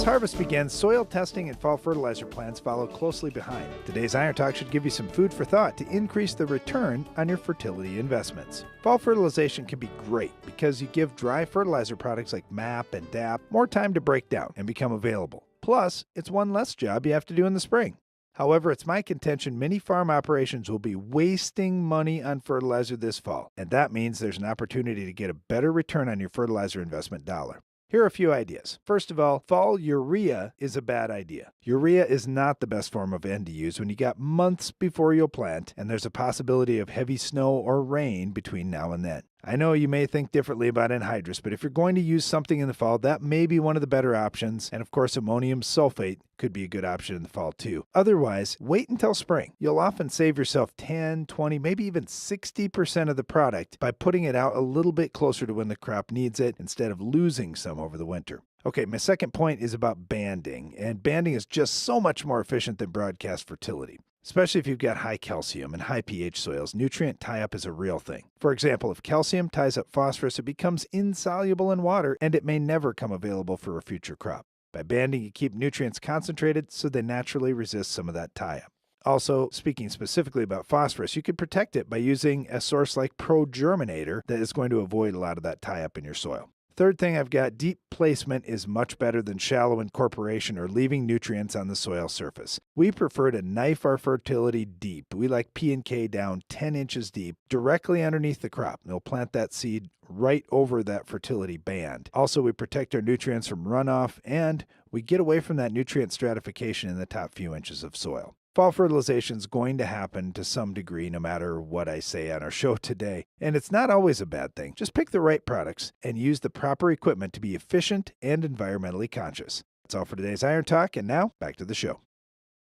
harvest begins, soil testing and fall fertilizer plans follow closely behind. Today's Iron Talk should give you some food for thought to increase the return on your fertility investments. Fall fertilization can be great because you give dry fertilizer products like MAP and DAP more time to break down and become available. Plus, it's one less job you have to do in the spring. However, it's my contention many farm operations will be wasting money on fertilizer this fall, and that means there's an opportunity to get a better return on your fertilizer investment dollar. Here are a few ideas. First of all, fall urea is a bad idea. Urea is not the best form of N to use when you got months before you'll plant and there's a possibility of heavy snow or rain between now and then. I know you may think differently about anhydrous, but if you're going to use something in the fall, that may be one of the better options. And of course, ammonium sulfate could be a good option in the fall too. Otherwise, wait until spring. You'll often save yourself 10, 20, maybe even 60% of the product by putting it out a little bit closer to when the crop needs it instead of losing some over the winter. Okay, my second point is about banding, and banding is just so much more efficient than broadcast fertility. Especially if you've got high calcium and high pH soils, nutrient tie-up is a real thing. For example, if calcium ties up phosphorus, it becomes insoluble in water and it may never come available for a future crop. By banding, you keep nutrients concentrated so they naturally resist some of that tie-up. Also, speaking specifically about phosphorus, you could protect it by using a source like ProGerminator that is going to avoid a lot of that tie-up in your soil. Third thing I've got, deep placement is much better than shallow incorporation or leaving nutrients on the soil surface. We prefer to knife our fertility deep. We like P&K down 10 inches deep, directly underneath the crop. They'll plant that seed right over that fertility band. Also, we protect our nutrients from runoff, and we get away from that nutrient stratification in the top few inches of soil. Fall fertilization is going to happen to some degree no matter what I say on our show today. And it's not always a bad thing. Just pick the right products and use the proper equipment to be efficient and environmentally conscious. That's all for today's Iron Talk, and now back to the show.